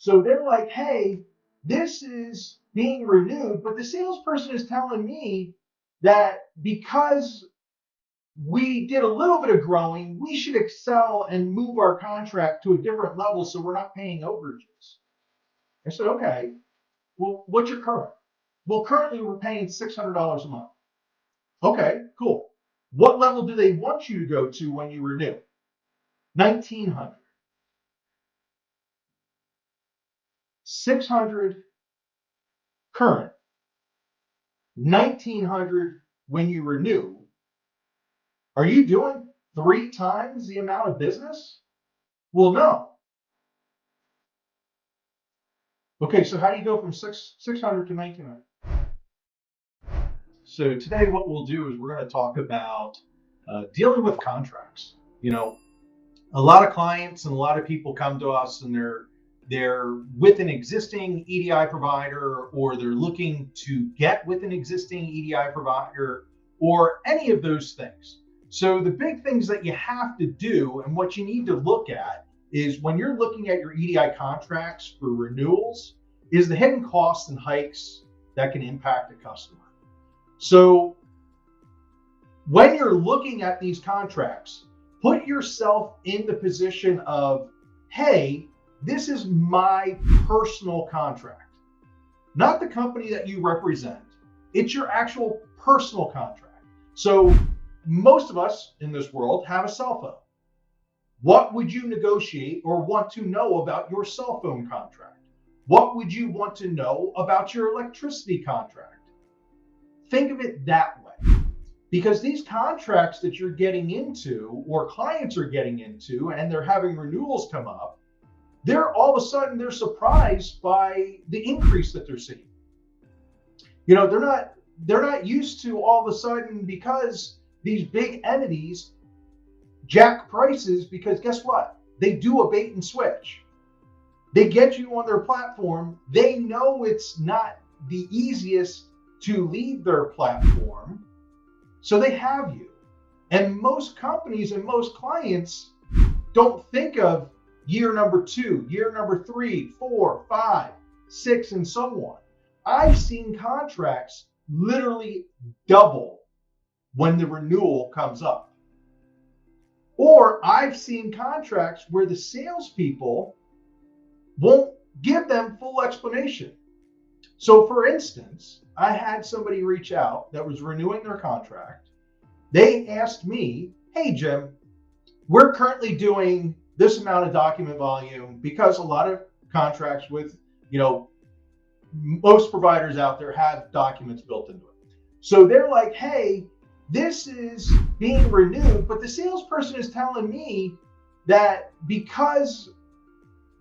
So they're like, hey, this is being renewed, but the salesperson is telling me that because we did a little bit of growing, we should excel and move our contract to a different level so we're not paying overages. I said, okay, well, what's your current? Well, currently we're paying $600 a month. Okay, cool. What level do they want you to go to when you renew? 1900. 600 current, 1900 when you renew. Are you doing 3 times the amount of business? Well, no. Okay, so how do you go from 600 to 1900? So today what we'll do is we're going to talk about dealing with contracts. A lot of clients and a lot of people come to us and they're with an existing EDI provider, or they're looking to get with an existing EDI provider, or any of those things. So the big things that you have to do and what you need to look at is, when you're looking at your EDI contracts for renewals, is the hidden costs and hikes that can impact a customer. So when you're looking at these contracts, put yourself in the position of, hey, this is my personal contract, not the company that you represent. It's your actual personal contract. So most of us in this world have a cell phone. What would you negotiate or want to know about your cell phone contract? What would you want to know about your electricity contract? Think of it that way. Because these contracts that you're getting into, or clients are getting into, and they're having renewals come up, they're all of a sudden they're surprised by the increase that they're seeing. They're not used to all of a sudden, because these big entities jack prices, because guess what? They do a bait and switch. They get you on their platform. They know it's not the easiest to leave their platform, so they have you. And most companies and most clients don't think of year number 2, year number 3, 4, 5, 6, and so on. I've seen contracts literally double when the renewal comes up. Or I've seen contracts where the salespeople won't give them full explanation. So for instance, I had somebody reach out that was renewing their contract. They asked me, hey, Jim, we're currently doing this amount of document volume, because a lot of contracts with, most providers out there have documents built into it. So they're like, hey, this is being renewed, but the salesperson is telling me that because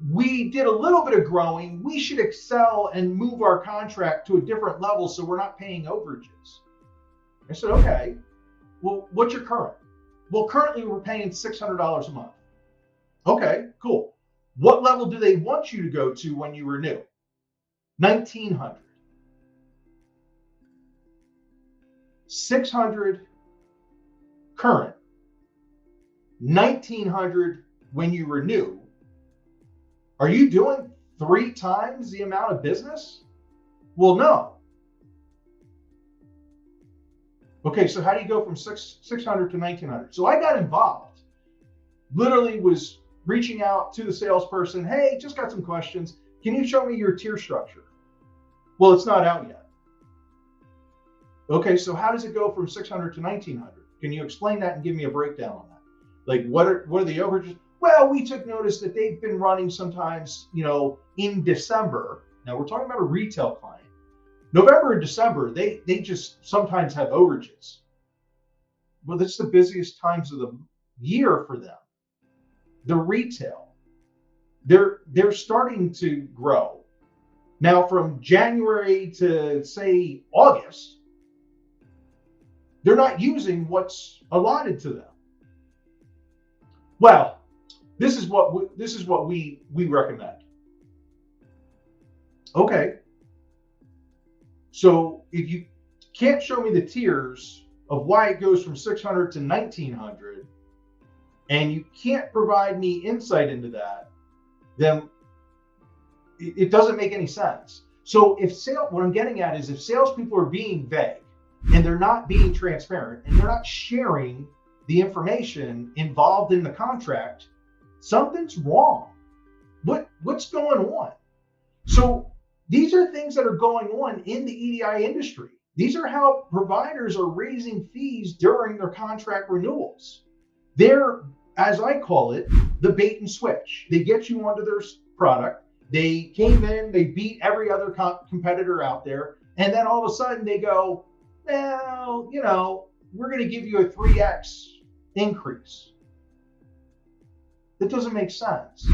we did a little bit of growing, we should excel and move our contract to a different level so we're not paying overages. I said, okay, well, what's your current? Well, currently we're paying $600 a month. Okay, cool. What level do they want you to go to when you renew? 1900. 600 current, 1900 when you renew. Are you doing 3 times the amount of business? Well, no. Okay, so how do you go from 600 to 1900? So I got involved. Literally was reaching out to the salesperson. Hey, just got some questions. Can you show me your tier structure? Well, it's not out yet. Okay, so how does it go from 600 to 1900? Can you explain that and give me a breakdown on that? Like, what are the overages? Well, we took notice that they've been running sometimes, in December. Now we're talking about a retail client. November and December, they just sometimes have overages. Well, that's the busiest times of the year for them. The retail, they're starting to grow. Now from January to say August, they're not using what's allotted to them. Well, this is what we recommend. Okay. So if you can't show me the tiers of why it goes from 600 to 1900, and you can't provide me insight into that, then It doesn't make any sense. So what I'm getting at is if salespeople are being vague and they're not being transparent and they're not sharing the information involved in the contract, something's wrong. What's going on? So these are things that are going on in the EDI industry. These are how providers are raising fees during their contract renewals. They're, as I call it, the bait and switch. They get you onto their product. They came in, they beat every other competitor out there, and then all of a sudden they go, well, we're going to give you a 3x increase. That doesn't make sense.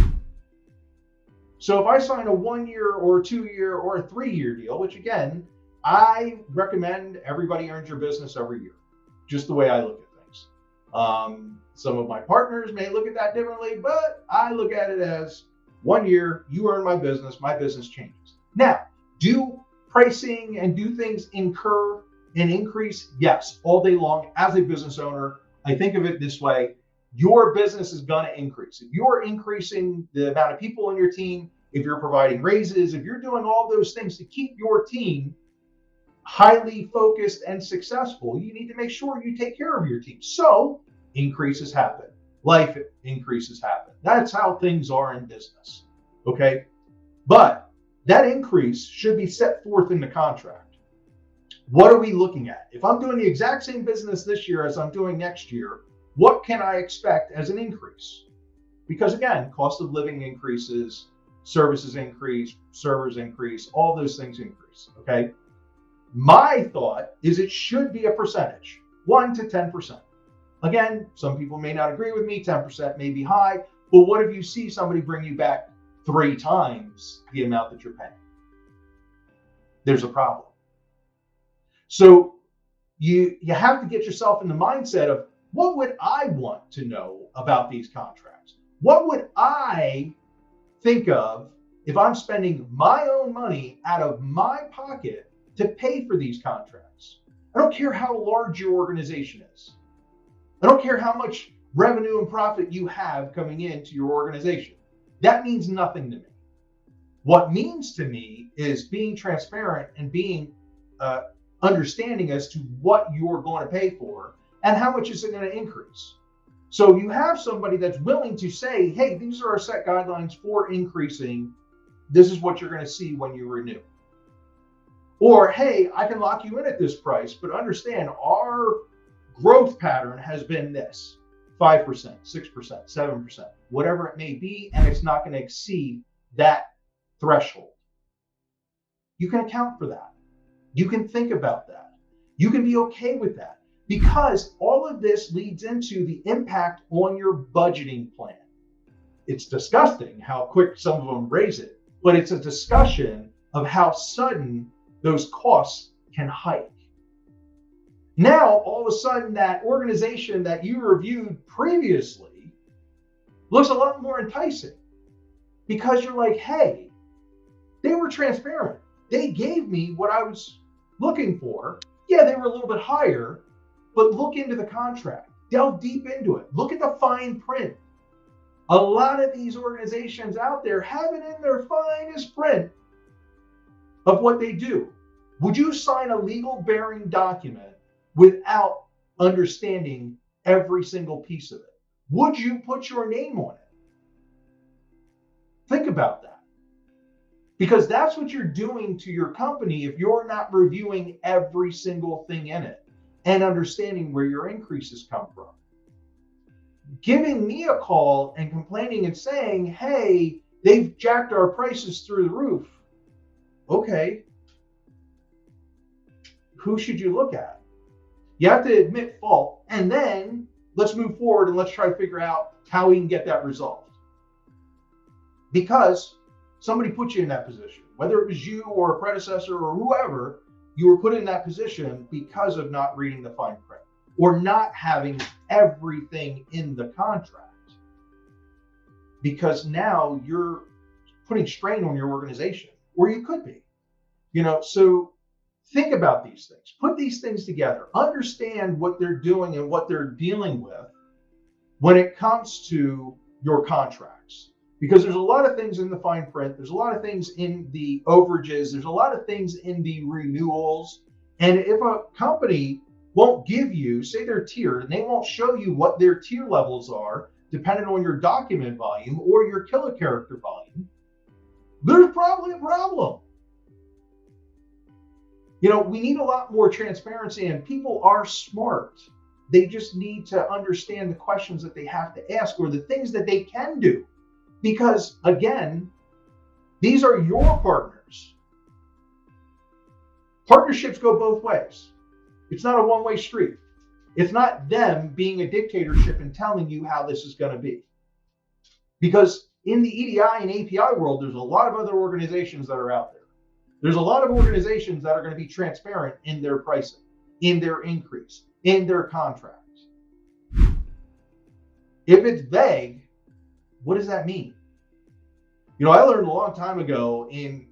So if I sign a 1 year or a 2 year or a 3 year deal, which again, I recommend everybody earns your business every year, just the way I look at things. Some of my partners may look at that differently, but I look at it as 1 year, you earn my business changes. Now, do pricing and do things incur an increase? Yes, all day long. As a business owner, I think of it this way. Your business is going to increase. If you're increasing the amount of people on your team, if you're providing raises, if you're doing all those things to keep your team highly focused and successful, you need to make sure you take care of your team. So increases happen. Life increases happen. That's how things are in business. Okay. But that increase should be set forth in the contract. What are we looking at? If I'm doing the exact same business this year as I'm doing next year, what can I expect as an increase? Because again, cost of living increases, services increase, servers increase, all those things increase. Okay. My thought is it should be a percentage, 1 to 10%. Again, some people may not agree with me, 10% may be high, but what if you see somebody bring you back 3 times the amount that you're paying? There's a problem. So you have to get yourself in the mindset of, what would I want to know about these contracts? What would I think of if I'm spending my own money out of my pocket to pay for these contracts? I don't care how large your organization is. I don't care how much revenue and profit you have coming into your organization. That means nothing to me. What means to me is being transparent and being understanding as to what you're going to pay for and how much is it going to increase. So you have somebody that's willing to say, hey, these are our set guidelines for increasing. This is what you're going to see when you renew. Or, hey, I can lock you in at this price, but understand our growth pattern has been this, 5%, 6%, 7%, whatever it may be, and it's not going to exceed that threshold. You can account for that. You can think about that. You can be okay with that, because all of this leads into the impact on your budgeting plan. It's disgusting how quick some of them raise it, but it's a discussion of how sudden those costs can hike. Now, all of a sudden, that organization that you reviewed previously looks a lot more enticing, because you're like, hey, they were transparent. They gave me what I was looking for. Yeah, they were a little bit higher, but look into the contract. Delve deep into it. Look at the fine print. A lot of these organizations out there have it in their finest print of what they do. Would you sign a legal bearing document without understanding every single piece of it? Would you put your name on it? Think about that. Because that's what you're doing to your company if you're not reviewing every single thing in it and understanding where your increases come from. Giving me a call and complaining and saying, hey, they've jacked our prices through the roof. Okay. Who should you look at? You have to admit fault, and then let's move forward and let's try to figure out how we can get that resolved. Because somebody put you in that position, whether it was you or a predecessor or whoever, you were put in that position because of not reading the fine print or not having everything in the contract. Because now you're putting strain on your organization, or you could be, so think about these things, put these things together, understand what they're doing and what they're dealing with when it comes to your contracts. Because there's a lot of things in the fine print. There's a lot of things in the overages. There's a lot of things in the renewals. And if a company won't give you, say they're tiered, and they won't show you what their tier levels are, depending on your document volume or your kilocharacter volume, there's probably a problem. You know, we need a lot more transparency, and people are smart. They just need to understand the questions that they have to ask or the things that they can do. Because again, these are your partners. Partnerships go both ways. It's not a one-way street. It's not them being a dictatorship and telling you how this is going to be. Because in the EDI and API world, there's a lot of other organizations that are out there. There's a lot of organizations that are going to be transparent in their pricing, in their increase, in their contracts. If it's vague, what does that mean? You know, I learned a long time ago in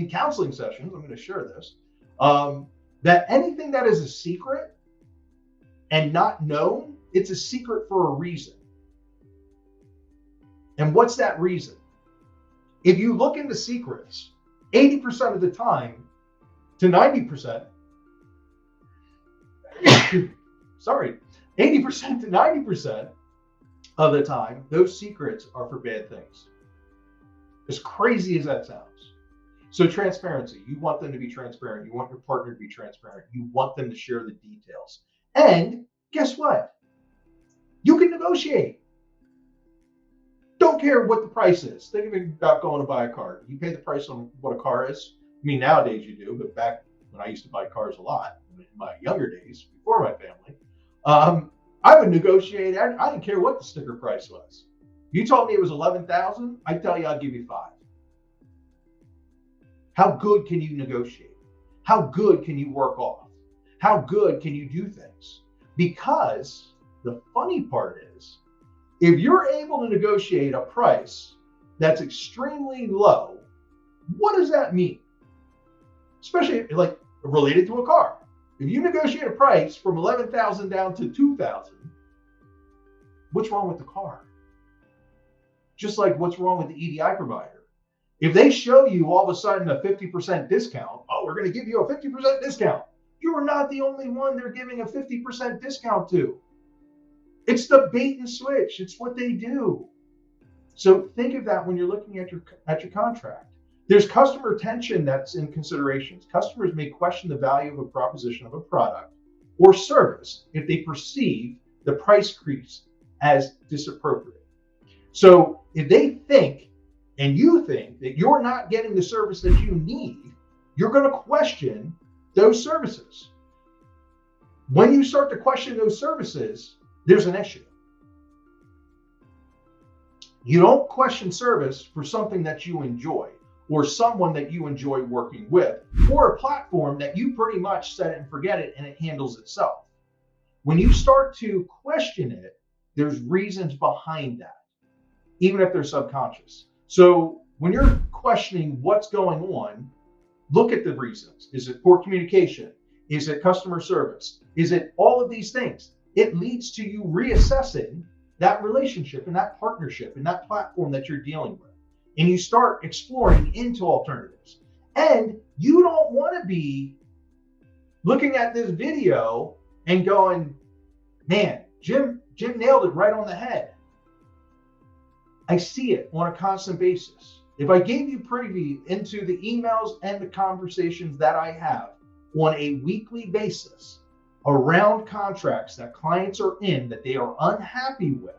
counseling sessions, I'm going to share this, that anything that is a secret and not known, it's a secret for a reason. And what's that reason? If you look into secrets, 80% of the time to 90%, 80% to 90% of the time, those secrets are for bad things. As crazy as that sounds. So transparency, you want them to be transparent. You want your partner to be transparent. You want them to share the details. And guess what? You can negotiate. Don't care what the price is. Think about going to buy a car. You pay the price on what a car is. I mean, nowadays you do, but back when I used to buy cars a lot, in my younger days, before my family, I would negotiate. I didn't care what the sticker price was. You told me it was $11,000. I tell you, I'll give you $5,000. How good can you negotiate? How good can you work off? How good can you do things? Because the funny part is, if you're able to negotiate a price that's extremely low, what does that mean? Especially like related to a car. If you negotiate a price from $11,000 down to $2,000, what's wrong with the car? Just like what's wrong with the EDI provider. If they show you all of a sudden a 50% discount, oh, we're going to give you a 50% discount. You're not the only one they're giving a 50% discount to. It's the bait and switch. It's what they do. So think of that when you're looking at your contract. There's customer tension that's in considerations. Customers may question the value of a proposition of a product or service if they perceive the price increase as disappropriate. So if they think and you think that you're not getting the service that you need, you're going to question those services. When you start to question those services, there's an issue. You don't question service for something that you enjoy or someone that you enjoy working with or a platform that you pretty much set it and forget it and it handles itself. When you start to question it, there's reasons behind that, even if they're subconscious. So when you're questioning what's going on, look at the reasons. Is it poor communication? Is it customer service? Is it all of these things? It leads to you reassessing that relationship and that partnership and that platform that you're dealing with. And you start exploring into alternatives. And you don't want to be looking at this video and going, man, Jim nailed it right on the head. I see it on a constant basis. If I gave you preview into the emails and the conversations that I have on a weekly basis around contracts that clients are in that they are unhappy with,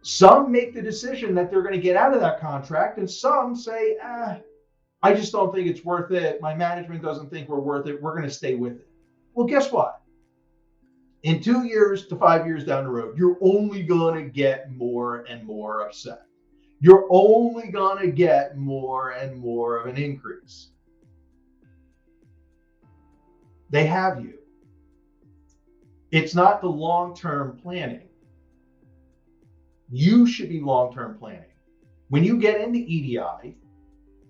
some make the decision that they're going to get out of that contract, and some say, I just don't think it's worth it. My management doesn't think we're worth it. We're going to stay with it. Well, guess what? In 2 years to 5 years down the road, you're only going to get more and more upset. You're only going to get more and more of an increase. They have you. It's not the long-term planning. You should be long-term planning. When you get into EDI,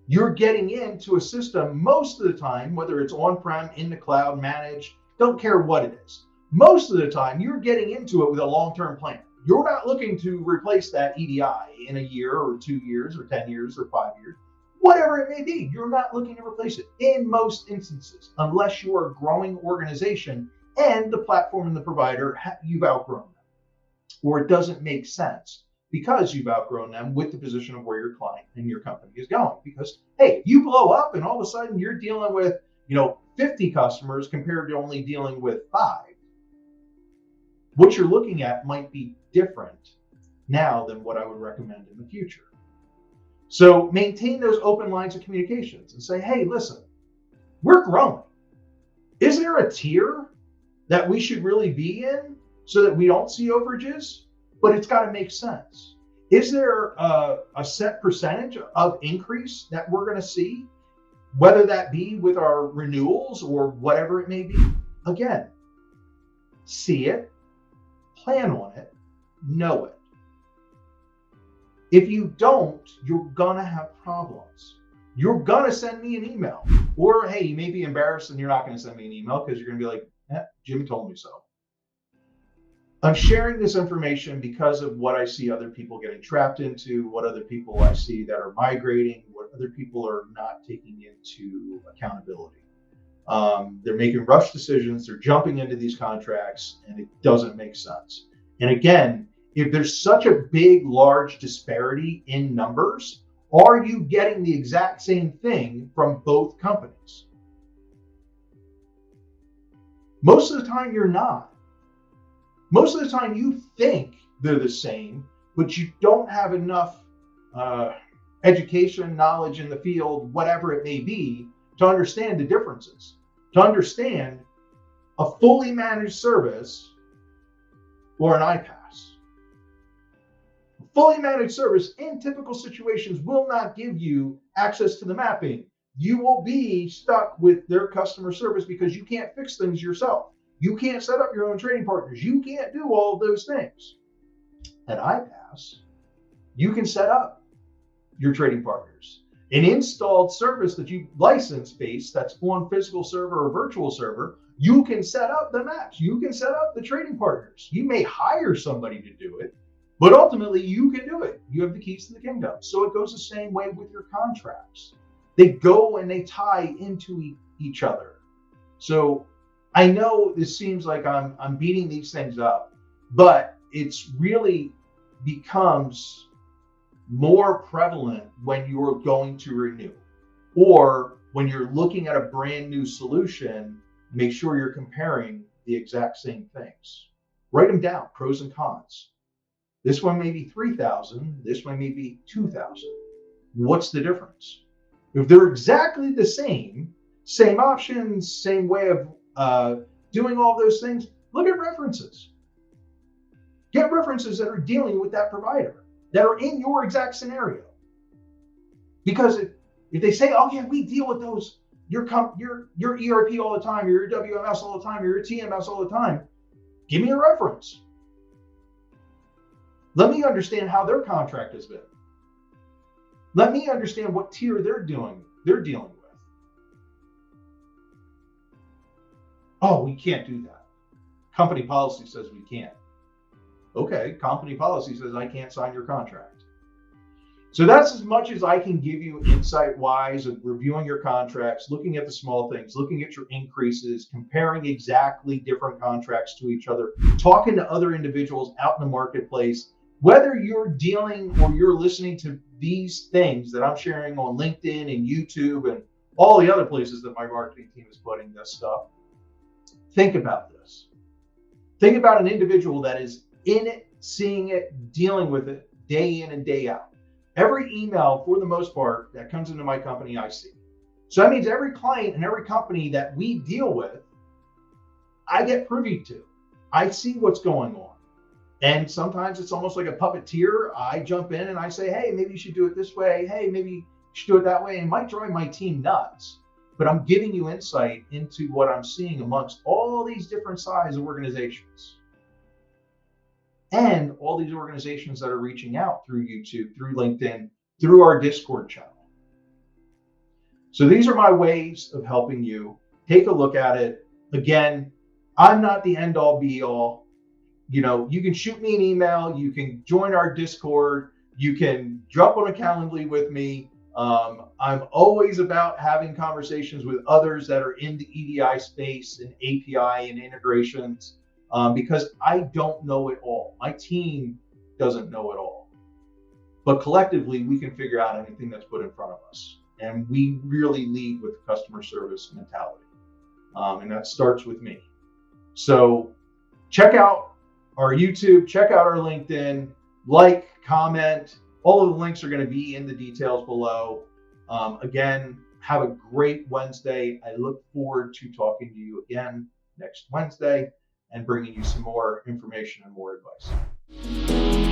you're getting into a system most of the time, whether it's on-prem, in the cloud, managed, don't care what it is. Most of the time, you're getting into it with a long-term plan. you're not looking to replace that EDI in a year or 2 years or 10 years or 5 years, whatever it may be. You're not looking to replace it in most instances, unless you are a growing organization and the platform and the provider, you've outgrown them, or it doesn't make sense because you've outgrown them with the position of where your client and your company is going. Because, hey, you blow up and all of a sudden you're dealing with, 50 customers compared to only dealing with 5. What you're looking at might be different now than what I would recommend in the future. So maintain those open lines of communications and say, hey, listen, we're growing. Is there a tier that we should really be in so that we don't see overages? But it's got to make sense. Is there a set percentage of increase that we're going to see, whether that be with our renewals or whatever it may be? Again, see it, plan on it, know it. If you don't, you're going to have problems. You're going to send me an email. Or, hey, you may be embarrassed and you're not going to send me an email because you're going to be like, Jimmy told me so. I'm sharing this information because of what I see other people getting trapped into, what other people I see that are migrating, what other people are not taking into accountability. They're making rush decisions, they're jumping into these contracts, and it doesn't make sense. And again, if there's such a big, large disparity in numbers, are you getting the exact same thing from both companies? Most of the time, you're not. Most of the time, you think they're the same, but you don't have enough education, knowledge in the field, whatever it may be, to understand the differences, to understand a fully managed service or an iPaaS. A fully managed service in typical situations will not give you access to the mapping. You will be stuck with their customer service because you can't fix things yourself. You can't set up your own trading partners. You can't do all of those things. At iPaaS, you can set up your trading partners. An installed service that you license based, that's on physical server or virtual server, you can set up the maps. You can set up the trading partners. You may hire somebody to do it, but ultimately you can do it. You have the keys to the kingdom. So it goes the same way with your contracts. They go and they tie into each other. So I know this seems like I'm beating these things up, but it's really becomes more prevalent when you're going to renew, or when you're looking at a brand new solution. Make sure you're comparing the exact same things. Write them down, pros and cons. This one may be 3,000, this one may be 2,000. What's the difference? If they're exactly the same options, same way of doing all those things, look at references. Get references that are dealing with that provider, that are in your exact scenario. Because if they say, oh yeah, we deal with those, your ERP all the time, your WMS all the time, your TMS all the time, give me a reference. Let me understand how their contract has been. Let me understand what tier they're dealing with. Oh, we can't do that. Company policy says we can't. Okay, company policy says I can't sign your contract. So that's as much as I can give you insight-wise of reviewing your contracts, looking at the small things, looking at your increases, comparing exactly different contracts to each other, talking to other individuals out in the marketplace, whether you're dealing or you're listening to these things that I'm sharing on LinkedIn and YouTube and all the other places that my marketing team is putting this stuff. Think about this. Think about an individual that is in it, seeing it, dealing with it day in and day out. Every email, for the most part, that comes into my company, I see. So that means every client and every company that we deal with, I get privy to. I see what's going on. And sometimes it's almost like a puppeteer. I jump in and I say, hey, maybe you should do it this way. Hey, maybe you should do it that way. And it might drive my team nuts. But I'm giving you insight into what I'm seeing amongst all these different size of organizations. And all these organizations that are reaching out through YouTube, through LinkedIn, through our Discord channel. So these are my ways of helping you. Take a look at it. Again, I'm not the end all be all. You can shoot me an email, you can join our Discord, you can jump on a Calendly with me. I'm always about having conversations with others that are in the EDI space and API and integrations, because I don't know it all. My team doesn't know it all. But collectively, we can figure out anything that's put in front of us. And we really lead with customer service mentality. And that starts with me. So check out our YouTube, check out our LinkedIn, like, comment. All of the links are going to be in the details below. Again, have a great Wednesday. I look forward to talking to you again next Wednesday and bringing you some more information and more advice.